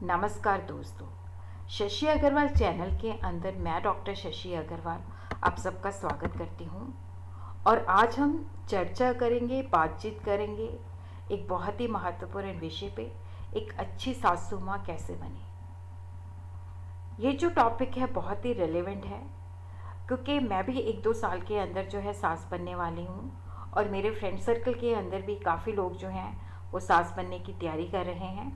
नमस्कार दोस्तों। शशि अग्रवाल चैनल के अंदर मैं डॉक्टर शशि अग्रवाल आप सबका स्वागत करती हूँ। और आज हम चर्चा करेंगे, बातचीत करेंगे एक बहुत ही महत्वपूर्ण विषय पे, एक अच्छी सासू माँ कैसे बने। ये जो टॉपिक है बहुत ही रेलेवेंट है, क्योंकि मैं भी 1-2 साल के अंदर जो है सास बनने वाली हूँ और मेरे फ्रेंड सर्कल के अंदर भी काफ़ी लोग जो हैं वो सास बनने की तैयारी कर रहे हैं।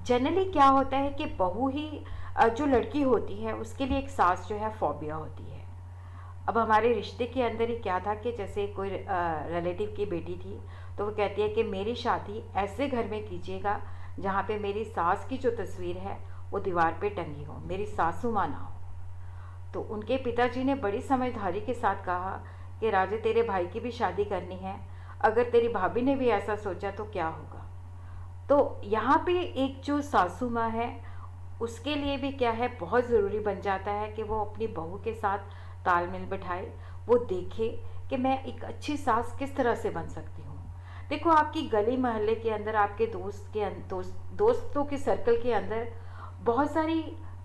जनरली क्या होता है कि बहू ही जो लड़की होती है उसके लिए एक सास जो है फोबिया होती है। अब हमारे रिश्ते के अंदर ही क्या था कि जैसे कोई रिलेटिव की बेटी थी तो वो कहती है कि मेरी शादी ऐसे घर में कीजिएगा जहाँ पे मेरी सास की जो तस्वीर है वो दीवार पे टंगी हो, मेरी सासू माँ ना हो। तो उनके पिताजी ने बड़ी समझदारी के साथ कहा कि राजे तेरे भाई की भी शादी करनी है, अगर तेरी भाभी ने भी ऐसा सोचा तो क्या होगा। तो यहाँ पे एक जो सासू माँ है उसके लिए भी क्या है बहुत ज़रूरी बन जाता है कि वो अपनी बहू के साथ तालमेल बिठाए, वो देखे कि मैं एक अच्छी सास किस तरह से बन सकती हूँ। देखो, आपकी गली मोहल्ले के अंदर, आपके दोस्तों के सर्कल के अंदर बहुत सारी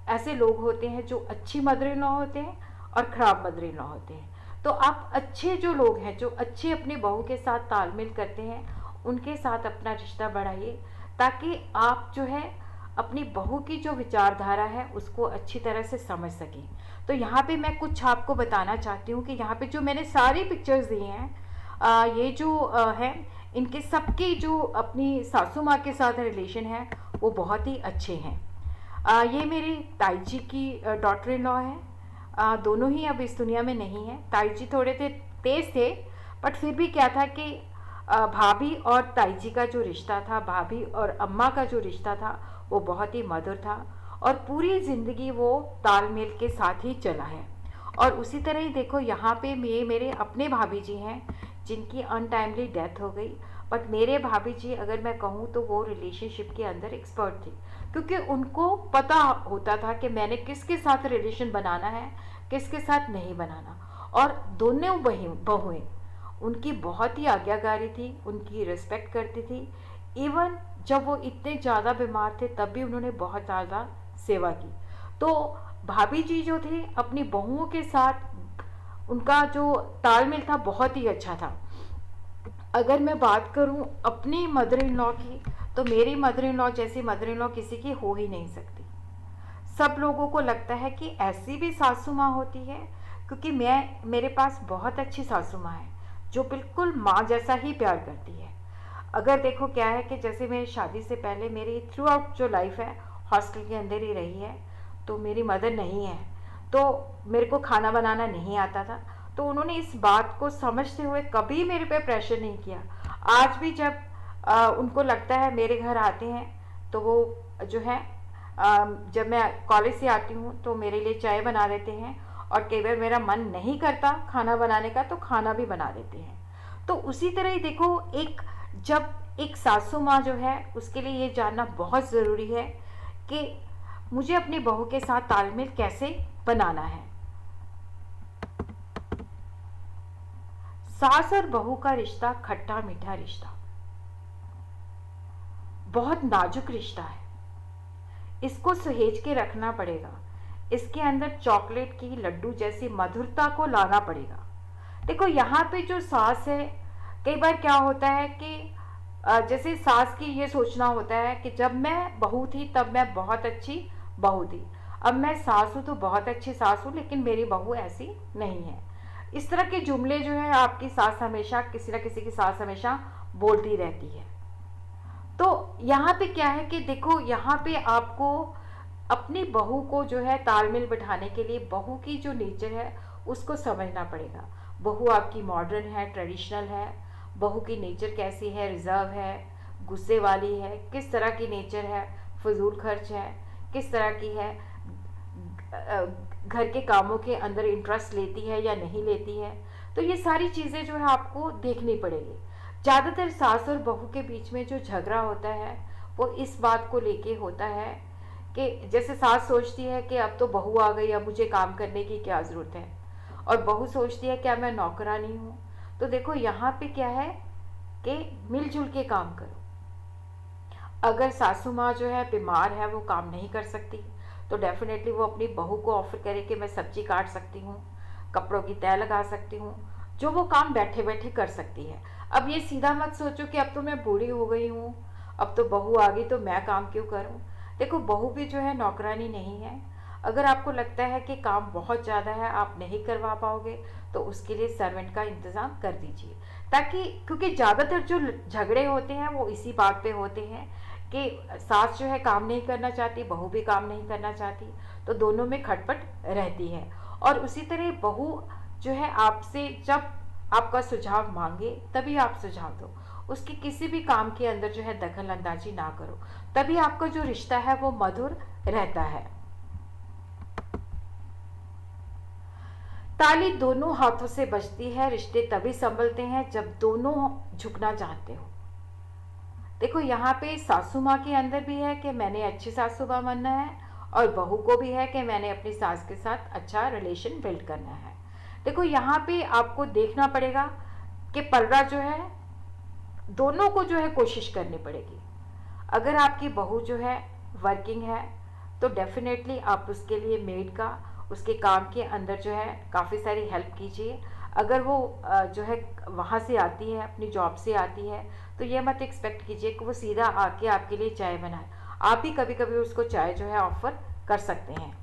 ऐसे लोग होते हैं जो अच्छी मदर इन लॉ होते हैं और ख़राब मदर इन लॉ होते हैं। तो आप अच्छे जो लोग हैं, जो अच्छे अपनी बहू के साथ तालमेल करते हैं, उनके साथ अपना रिश्ता बढ़ाइए ताकि आप जो है अपनी बहू की जो विचारधारा है उसको अच्छी तरह से समझ सकें। तो यहाँ पे मैं कुछ आपको बताना चाहती हूँ कि यहाँ पे जो मैंने सारी पिक्चर्स दी हैं, ये जो है, इनके सबके जो अपनी सासू माँ के साथ रिलेशन है वो बहुत ही अच्छे हैं। ये मेरी ताई जी की डॉटर इन लॉ है। दोनों ही अब इस दुनिया में नहीं है। ताई जी थोड़े थे तेज थे, बट फिर भी क्या था कि भाभी और ताई जी का जो रिश्ता था, भाभी और अम्मा का जो रिश्ता था वो बहुत ही मधुर था और पूरी ज़िंदगी वो तालमेल के साथ ही चला है। और उसी तरह ही देखो, यहाँ पे मेरे अपने भाभी जी हैं जिनकी अनटाइमली डेथ हो गई, बट मेरे भाभी जी अगर मैं कहूँ तो वो रिलेशनशिप के अंदर एक्सपर्ट थे, क्योंकि उनको पता होता था कि मैंने किसके साथ रिलेशन बनाना है, किसके साथ नहीं बनाना। और दोनों बहुएं उनकी बहुत ही आज्ञाकारी थी, उनकी रिस्पेक्ट करती थी। इवन जब वो इतने ज़्यादा बीमार थे तब भी उन्होंने बहुत ज़्यादा सेवा की। तो भाभी जी जो थे अपनी बहुओं के साथ उनका जो तालमेल था बहुत ही अच्छा था। अगर मैं बात करूं अपनी मदर इन लॉ की, तो मेरी मदर इन लॉ जैसी मदर इन लॉ किसी की हो ही नहीं सकती। सब लोगों को लगता है कि ऐसी भी सासू माँ होती है, क्योंकि मेरे पास बहुत अच्छी सासू माँ है जो बिल्कुल माँ जैसा ही प्यार करती है। अगर देखो क्या है कि जैसे मेरी शादी से पहले मेरी थ्रू आउट जो लाइफ है हॉस्टल के अंदर ही रही है, तो मेरी मदर नहीं है, तो मेरे को खाना बनाना नहीं आता था। तो उन्होंने इस बात को समझते हुए कभी मेरे पे प्रेशर नहीं किया। आज भी जब उनको लगता है मेरे घर आते हैं तो वो जो है जब मैं कॉलेज से आती हूँ तो मेरे लिए चाय बना देते हैं, और कई बार मेरा मन नहीं करता खाना बनाने का तो खाना भी बना देते हैं। तो उसी तरह ही देखो, जब एक सासू माँ जो है उसके लिए ये जानना बहुत ज़रूरी है कि मुझे अपनी बहू के साथ तालमेल कैसे बनाना है। सास और बहू का रिश्ता खट्टा मीठा रिश्ता, बहुत नाजुक रिश्ता है। इसको सहेज के रखना पड़ेगा, इसके अंदर चॉकलेट की लड्डू जैसी मधुरता को लाना पड़ेगा। देखो, यहाँ पे जो सास है, कई बार क्या होता है कि जैसे सास की ये सोचना होता है कि जब मैं बहू थी तब मैं बहुत अच्छी बहू थी, अब मैं सास हूँ तो बहुत अच्छी सास हूँ, लेकिन मेरी बहू ऐसी नहीं है। इस तरह के जुमले जो है आपकी सास हमेशा, किसी न किसी की सास हमेशा बोलती रहती है। तो यहाँ पे क्या है कि देखो, यहाँ पे आपको अपनी बहू को जो है तालमेल बिठाने के लिए बहू की जो नेचर है उसको समझना पड़ेगा। बहू आपकी मॉडर्न है, ट्रेडिशनल है, बहू की नेचर कैसी है, रिजर्व है, गुस्से वाली है, किस तरह की नेचर है, फजूल खर्च है, किस तरह की है, घर के कामों के अंदर इंटरेस्ट लेती है या नहीं लेती है। तो ये सारी चीज़ें जो है आपको देखनी पड़ेगी। ज़्यादातर सास और बहू के बीच में जो झगड़ा होता है वो इस बात को लेके होता है कि जैसे सास सोचती है कि अब तो बहू आ गई, अब मुझे काम करने की क्या ज़रूरत है, और बहू सोचती है क्या मैं नौकरानी हूँ। तो देखो, यहाँ पे क्या है कि मिलजुल के काम करो। अगर सासू माँ जो है बीमार है, वो काम नहीं कर सकती, तो डेफिनेटली वो अपनी बहू को ऑफर करे कि मैं सब्जी काट सकती हूँ, कपड़ों की तय लगा सकती हूँ, जो वो काम बैठे बैठे कर सकती है। अब ये सीधा मत सोचो कि अब तो मैं बूढ़ी हो गई हूँ, अब तो बहू आ गई तो मैं काम क्यों करूँ। देखो, बहू भी जो है नौकरानी नहीं है। अगर आपको लगता है कि काम बहुत ज़्यादा है, आप नहीं करवा पाओगे, तो उसके लिए सर्वेंट का इंतज़ाम कर दीजिए, ताकि, क्योंकि ज़्यादातर जो झगड़े होते हैं वो इसी बात पे होते हैं कि सास जो है काम नहीं करना चाहती, बहू भी काम नहीं करना चाहती, तो दोनों में खटपट रहती है। और उसी तरह बहू जो है आपसे जब आपका सुझाव मांगे तभी आप सुझाव दो, उसके किसी भी काम के अंदर जो है दखल अंदाजी ना करो, तभी आपका जो रिश्ता है वो मधुर रहता है। ताली दोनों हाथों से बजती है, रिश्ते तभी संभलते हैं जब दोनों झुकना चाहते हो। देखो, यहाँ पे सासू माँ के अंदर भी है कि मैंने अच्छी सासू माँ बनना है, और बहू को भी है कि मैंने अपनी सास के साथ अच्छा रिलेशन बिल्ड करना है। देखो, यहाँ पे आपको देखना पड़ेगा कि पलड़ा जो है दोनों को जो है कोशिश करनी पड़ेगी। अगर आपकी बहू जो है वर्किंग है, तो डेफिनेटली आप उसके लिए मेड का, उसके काम के अंदर जो है काफ़ी सारी हेल्प कीजिए। अगर वो जो है वहाँ से आती है, अपनी जॉब से आती है, तो ये मत एक्सपेक्ट कीजिए कि वो सीधा आके आपके लिए चाय बनाए। आप भी कभी कभी उसको चाय जो है ऑफर कर सकते हैं।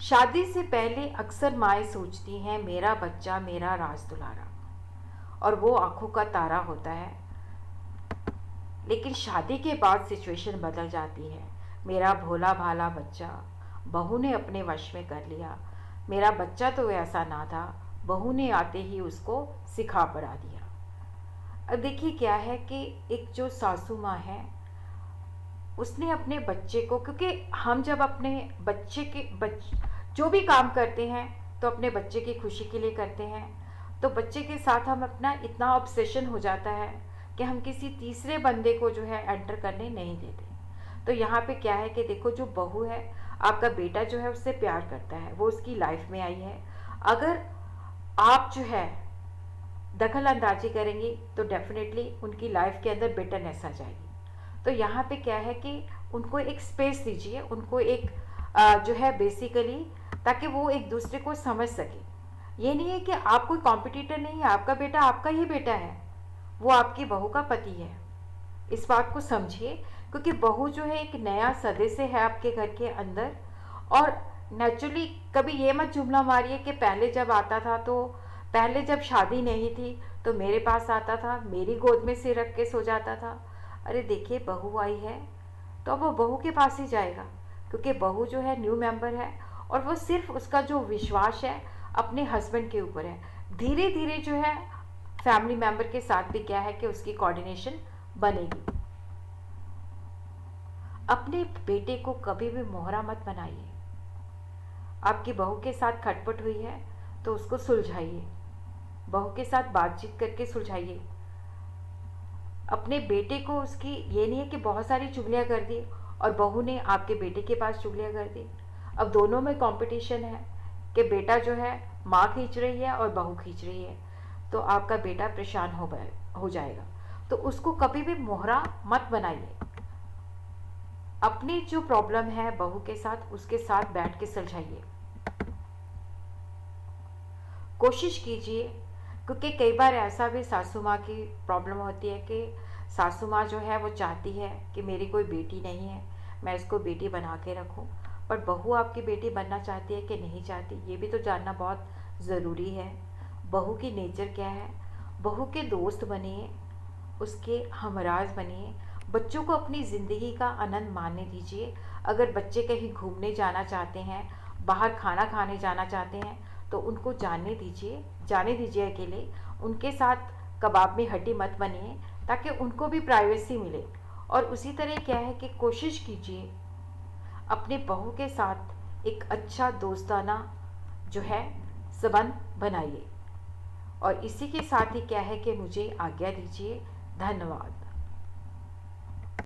शादी से पहले अक्सर माएँ सोचती हैं मेरा बच्चा मेरा राज दुलारा, और वो आंखों का तारा होता है। लेकिन शादी के बाद सिचुएशन बदल जाती है। मेरा भोला भाला बच्चा बहू ने अपने वश में कर लिया, मेरा बच्चा तो ऐसा ना था, बहू ने आते ही उसको सिखा पढ़ा दिया। अब देखिए क्या है कि एक जो सासू माँ है, उसने अपने बच्चे को, क्योंकि हम जब अपने बच्चे के जो भी काम करते हैं तो अपने बच्चे की खुशी के लिए करते हैं, तो बच्चे के साथ हम अपना इतना ऑब्सेशन हो जाता है कि हम किसी तीसरे बंदे को जो है एंटर करने नहीं देते। तो यहाँ पे क्या है कि देखो, जो बहू है, आपका बेटा जो है उससे प्यार करता है, वो उसकी लाइफ में आई है। अगर आप जो है दखल अंदाजी करेंगी तो डेफिनेटली उनकी लाइफ के अंदर बिटरनेस आ जाएगी। तो यहाँ पे क्या है कि उनको एक स्पेस दीजिए, उनको एक जो है बेसिकली, ताकि वो एक दूसरे को समझ सके। ये नहीं है कि आप कोई कॉम्पिटिटर नहीं है, आपका बेटा आपका ही बेटा है, वो आपकी बहू का पति है। इस बात को समझिए, क्योंकि बहू जो है एक नया सदस्य है आपके घर के अंदर। और नेचुरली कभी ये मत जुमला मारिए कि पहले जब आता था, तो पहले जब शादी नहीं थी तो मेरे पास आता था, मेरी गोद में सिर रख के सो जाता था। अरे देखिए, बहू आई है तो अब वो बहू के पास ही जाएगा, क्योंकि बहू जो है न्यू मेंबर है, और वो सिर्फ उसका जो विश्वास है अपने हस्बैंड के ऊपर है। धीरे धीरे जो है फैमिली मेंबर के साथ भी क्या है कि उसकी कोऑर्डिनेशन बनेगी। अपने बेटे को कभी भी मोहरा मत बनाइए। आपकी बहू के साथ खटपट हुई है तो उसको सुलझाइए, बहू के साथ बातचीत करके सुलझाइए। अपने बेटे को उसकी, ये नहीं है कि बहुत सारी चुगलियाँ कर दी और बहू ने आपके बेटे के पास चुगलियाँ कर दी। अब दोनों में कंपटीशन है कि बेटा जो है माँ खींच रही है और बहू खींच रही है, तो आपका बेटा परेशान हो जाएगा। तो उसको कभी भी मोहरा मत बनाइए। अपनी जो प्रॉब्लम है बहू के साथ, उसके साथ बैठ के सुलझाइए, कोशिश कीजिए। क्योंकि कई बार ऐसा भी सासू माँ की प्रॉब्लम होती है कि सासू माँ जो है वो चाहती है कि मेरी कोई बेटी नहीं है, मैं इसको बेटी बना के रखूं, पर बहू आपकी बेटी बनना चाहती है कि नहीं चाहती, ये भी तो जानना बहुत ज़रूरी है। बहू की नेचर क्या है, बहू के दोस्त बनिए, उसके हमराज बनिए, बच्चों को अपनी ज़िंदगी का आनंद मानने दीजिए। अगर बच्चे कहीं घूमने जाना चाहते हैं, बाहर खाना खाने जाना चाहते हैं, तो उनको जाने दीजिए अकेले। उनके साथ कबाब में हड्डी मत बनिए, ताकि उनको भी प्राइवेसी मिले। और उसी तरह क्या है कि कोशिश कीजिए अपने बहू के साथ एक अच्छा दोस्ताना जो है संबंध बनाइए। और इसी के साथ ही क्या है कि मुझे आज्ञा दीजिए। धन्यवाद।